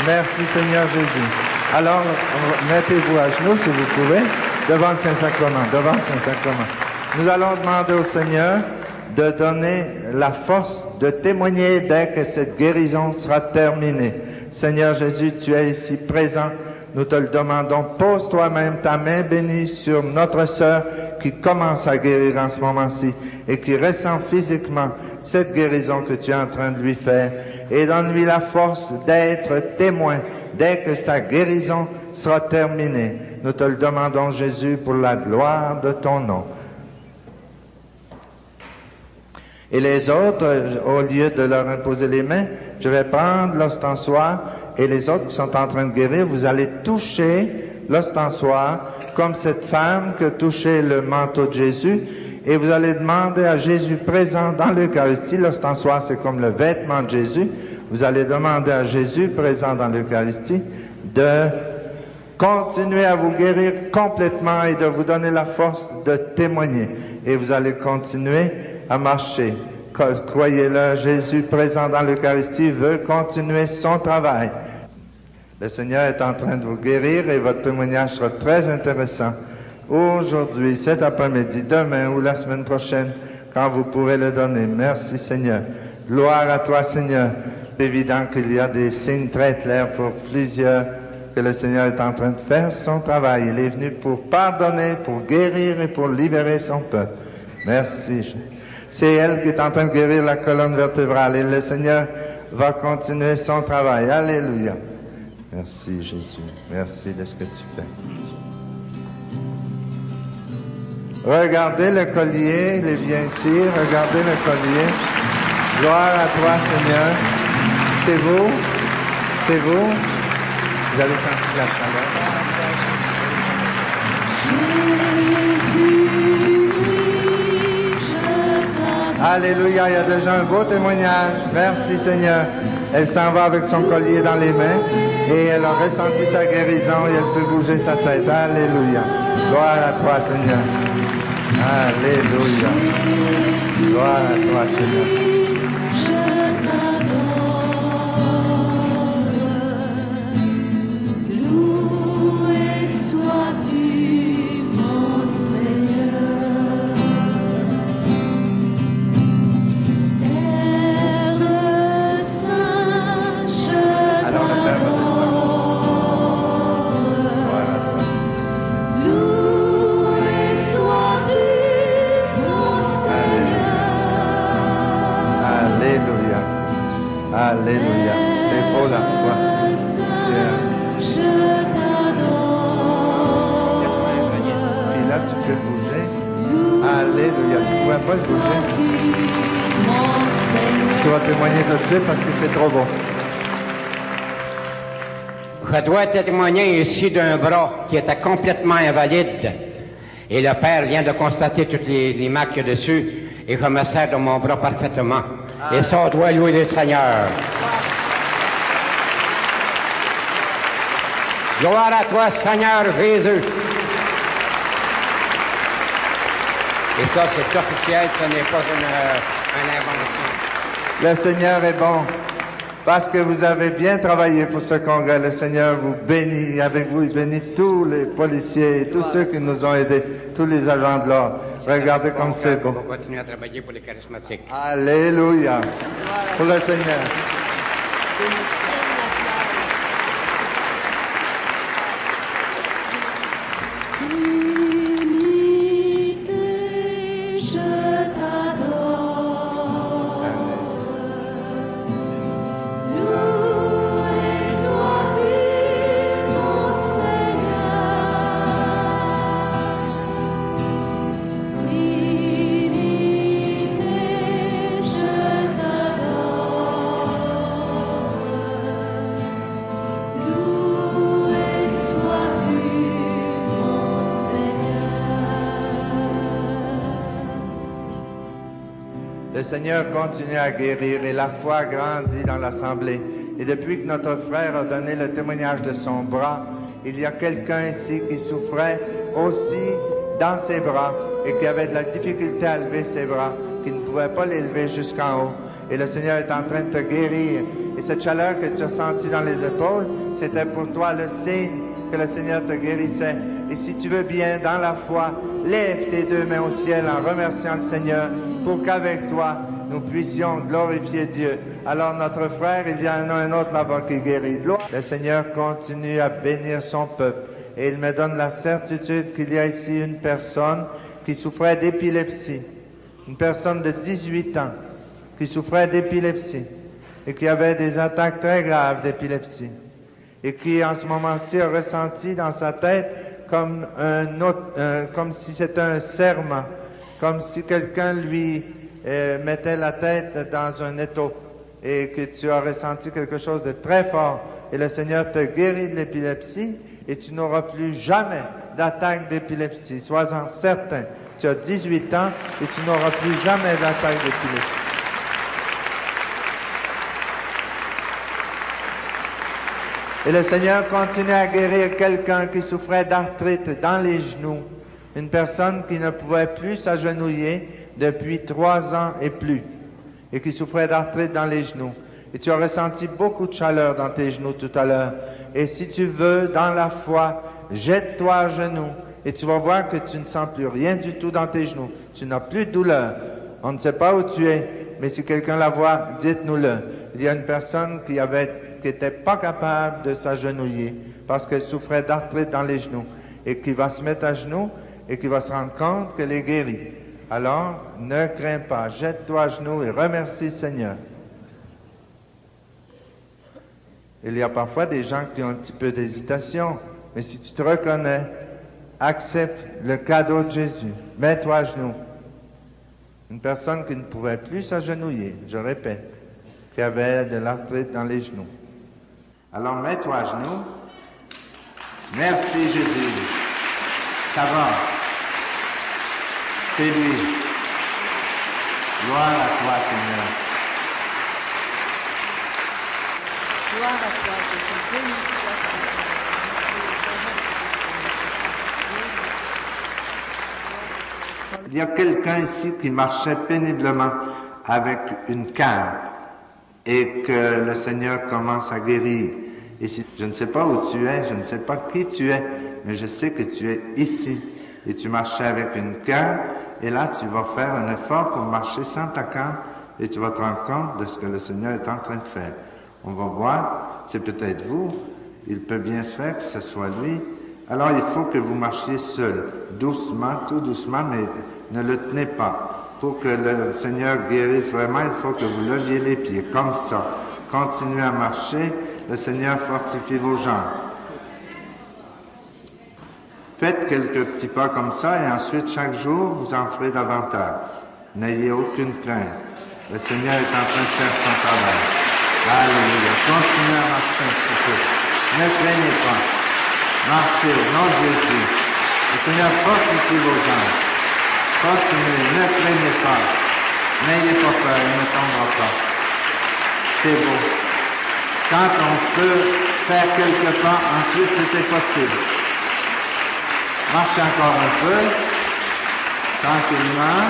Merci Seigneur Jésus. Alors, mettez-vous à genoux si vous pouvez, devant le Saint-Sacrement, devant le Saint-Sacrement. Nous allons demander au Seigneur de donner la force de témoigner dès que cette guérison sera terminée. Seigneur Jésus, tu es ici présent. Nous te le demandons. Pose toi-même ta main bénie sur notre sœur qui commence à guérir en ce moment-ci et qui ressent physiquement cette guérison que tu es en train de lui faire. Et donne-lui la force d'être témoin dès que sa guérison sera terminée. Nous te le demandons, Jésus, pour la gloire de ton nom. Et les autres, au lieu de leur imposer les mains, je vais prendre l'ostensoir et les autres qui sont en train de guérir, vous allez toucher l'ostensoir comme cette femme qui a touché le manteau de Jésus et vous allez demander à Jésus présent dans l'Eucharistie, l'ostensoir c'est comme le vêtement de Jésus, vous allez demander à Jésus présent dans l'Eucharistie de continuer à vous guérir complètement et de vous donner la force de témoigner. Et vous allez continuer à marcher. Croyez-le, Jésus présent dans l'Eucharistie veut continuer son travail. Le Seigneur est en train de vous guérir et votre témoignage sera très intéressant. Aujourd'hui, cet après-midi, demain ou la semaine prochaine, quand vous pourrez le donner. Merci Seigneur. Gloire à toi Seigneur. C'est évident qu'il y a des signes très clairs pour plusieurs que le Seigneur est en train de faire son travail. Il est venu pour pardonner, pour guérir et pour libérer son peuple. Merci. C'est elle qui est en train de guérir la colonne vertébrale et le Seigneur va continuer son travail. Alléluia. Merci Jésus. Merci de ce que tu fais. Regardez le collier, il est bien ici. Regardez le collier. Gloire à toi Seigneur. C'est vous. C'est vous. Vous avez senti la chaleur. Alléluia, il y a déjà un beau témoignage. Merci Seigneur. Elle s'en va avec son collier dans les mains et elle a ressenti sa guérison et elle peut bouger sa tête. Alléluia. Gloire à toi Seigneur. Alléluia. Gloire à toi Seigneur. Alléluia. C'est beau la foi. Et là, tu peux bouger. Alléluia. Tu ne pourrais pas bouger. Tu vas témoigner tout de suite parce que c'est trop beau. Je dois témoigner ici d'un bras qui était complètement invalide. Et le Père vient de constater toutes les marques dessus. Et je me sers de mon bras parfaitement. Et ça, on doit louer le Seigneur. Gloire à toi, Seigneur Jésus. Et ça, c'est officiel, ce n'est pas une invention. Le Seigneur est bon. Parce que vous avez bien travaillé pour ce congrès, le Seigneur vous bénit. Avec vous, il bénit tous les policiers et tous ceux qui nous ont aidés, tous les agents de l'ordre. Regardez comme c'est beau. On va continuer à travailler pour les charismatiques. Alléluia. Pour le Seigneur. Je Le Seigneur continue à guérir et la foi grandit dans l'assemblée. Et depuis que notre frère a donné le témoignage de son bras, il y a quelqu'un ici qui souffrait aussi dans ses bras et qui avait de la difficulté à lever ses bras, qui ne pouvait pas les lever jusqu'en haut. Et le Seigneur est en train de te guérir. Et cette chaleur que tu as sentie dans les épaules, c'était pour toi le signe que le Seigneur te guérissait. Et si tu veux bien, dans la foi, lève tes deux mains au ciel en remerciant le Seigneur pour qu'avec toi, nous puissions glorifier Dieu. Alors notre frère, il y en a un autre là-bas qui guérit. Le Seigneur continue à bénir son peuple. Et il me donne la certitude qu'il y a ici une personne qui souffrait d'épilepsie. Une personne de 18 ans qui souffrait d'épilepsie et qui avait des attaques très graves d'épilepsie. Et qui, en ce moment-ci, a ressenti dans sa tête comme comme si c'était un serment, comme si quelqu'un lui mettait la tête dans un étau et que tu as ressenti quelque chose de très fort. Et le Seigneur te guérit de l'épilepsie et tu n'auras plus jamais d'attaque d'épilepsie. Sois-en certain. Tu as 18 ans et tu n'auras plus jamais d'attaque d'épilepsie. Et le Seigneur continue à guérir quelqu'un qui souffrait d'arthrite dans les genoux. Une personne qui ne pouvait plus s'agenouiller depuis 3 ans et plus. Et qui souffrait d'arthrite dans les genoux. Et tu as ressenti beaucoup de chaleur dans tes genoux tout à l'heure. Et si tu veux, dans la foi, jette-toi à genoux. Et tu vas voir que tu ne sens plus rien du tout dans tes genoux. Tu n'as plus de douleur. On ne sait pas où tu es, mais si quelqu'un la voit, dites-nous-le. Il y a une personne qui n'était pas capable de s'agenouiller parce qu'elle souffrait d'arthrite dans les genoux et qui va se mettre à genoux et qui va se rendre compte qu'elle est guérie. Alors, ne crains pas, jette-toi à genoux et remercie le Seigneur. Il y a parfois des gens qui ont un petit peu d'hésitation, mais si tu te reconnais, accepte le cadeau de Jésus. Mets-toi à genoux. Une personne qui ne pouvait plus s'agenouiller, je répète, qui avait de l'arthrite dans les genoux. Alors, mets-toi à genoux. Merci Jésus. Ça va. C'est lui. Gloire à toi, Seigneur. Gloire à toi, Jésus. Béni soit ton Seigneur. Il y a quelqu'un ici qui marchait péniblement avec une canne et que le Seigneur commence à guérir. Et si, je ne sais pas où tu es, je ne sais pas qui tu es, mais je sais que tu es ici. Et tu marchais avec une canne, et là tu vas faire un effort pour marcher sans ta canne, et tu vas te rendre compte de ce que le Seigneur est en train de faire. On va voir, c'est peut-être vous, il peut bien se faire que ce soit lui. Alors il faut que vous marchiez seul, doucement, tout doucement, mais ne le tenez pas. Pour que le Seigneur guérisse vraiment, il faut que vous leviez les pieds, comme ça. Continuez à marcher, le Seigneur fortifie vos jambes. Faites quelques petits pas comme ça et ensuite, chaque jour, vous en ferez davantage. N'ayez aucune crainte. Le Seigneur est en train de faire son travail. Alléluia. Continuez à marcher un petit peu. Ne craignez pas. Marchez au nom de Jésus. Le Seigneur fortifie vos jambes. Continuez, ne craignez pas. N'ayez pas peur, il ne tombera pas. C'est beau. Quand on peut faire quelques pas, ensuite tout est possible. Marchez encore un peu, tranquillement.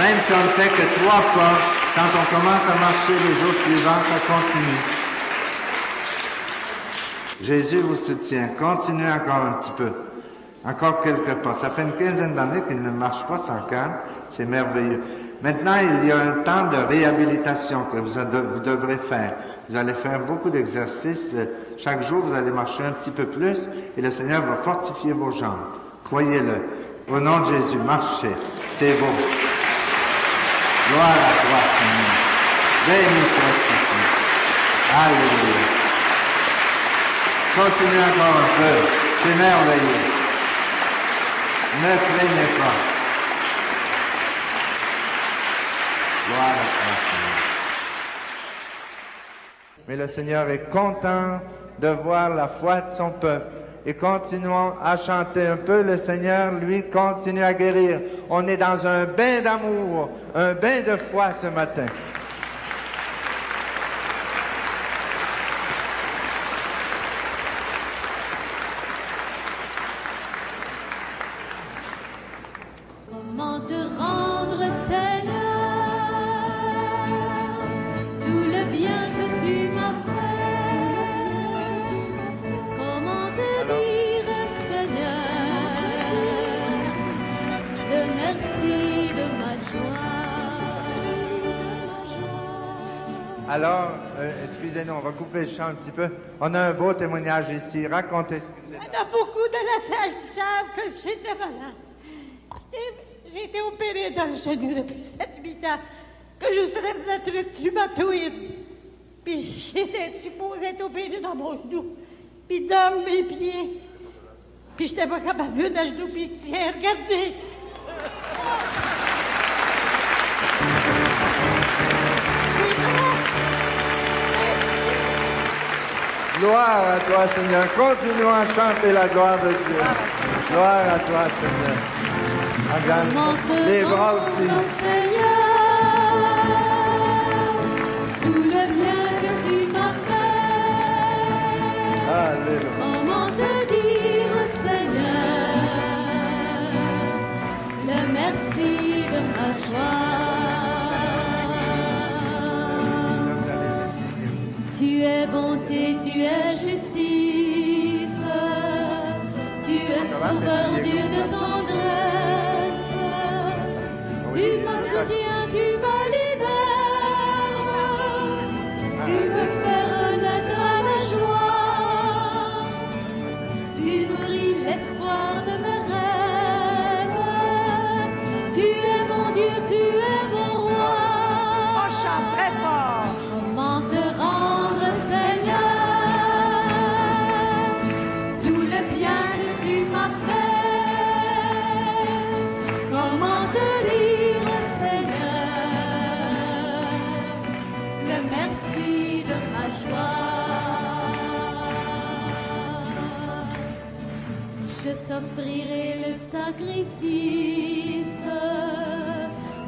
Même si on ne fait que 3 pas, quand on commence à marcher les jours suivants, ça continue. Jésus vous soutient. Continuez encore un petit peu. Encore quelques pas. Ça fait une quinzaine d'années qu'il ne marche pas sans canne. C'est merveilleux. Maintenant, il y a un temps de réhabilitation que vous devrez faire. Vous allez faire beaucoup d'exercices. Chaque jour, vous allez marcher un petit peu plus et le Seigneur va fortifier vos jambes. Croyez-le. Au nom de Jésus, marchez. C'est beau. Gloire à toi, Seigneur. Béni soit-tu, Seigneur. Alléluia. Continuez encore un peu. C'est merveilleux. Ne craignez pas. Gloire à toi, Seigneur. Mais le Seigneur est content de voir la foi de son peuple. et continuons à chanter un peu. Le Seigneur, lui, continue à guérir. On est dans un bain d'amour, un bain de foi ce matin. Comment te rendre, Seigneur, tout le bien que tu m'as fait? Comment te dire, Seigneur, le merci de ma joie? Alors, excusez-nous, on va couper le chant un petit peu. On a un beau témoignage ici. Racontez ce que vous Il y en a beaucoup de la salle qui savent que j'étais malade. J'ai été opérée dans le genou depuis 7-8 ans, que je serais d'être rhumatoïde. Puis j'étais supposée être opérée dans mon genou, puis dans mes pieds. Puis j'étais pas capable de mettre un genou, puis tiens, regardez. Gloire à toi, Seigneur. Continuons à chanter la gloire de Dieu. Gloire à toi, Seigneur. Regarde, les bras aussi. Seigneur, tout le bien que tu m'as fait. Alléluia. Comment te dire, Seigneur, le merci de ma joie. Tu es bonté, tu es justice, tu es sauveur, Dieu de tendresse. Tu me soutiens, tu me libères, tu me fais renaître à la joie. Tu nourris l'espoir de mes rêves. Tu es mon Dieu, tu es mon roi. On chante très fort. Comment te rendre, Seigneur, tout le bien que tu m'as fait? Comment te dire, Seigneur, le merci de ma joie? Je t'offrirai le sacrifice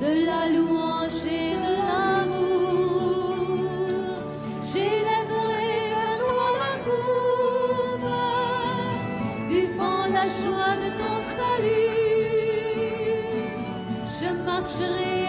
de la louange et de l'amour. J'élèverai vers toi ma coupe, buvant la joie de ton salut. Je marcherai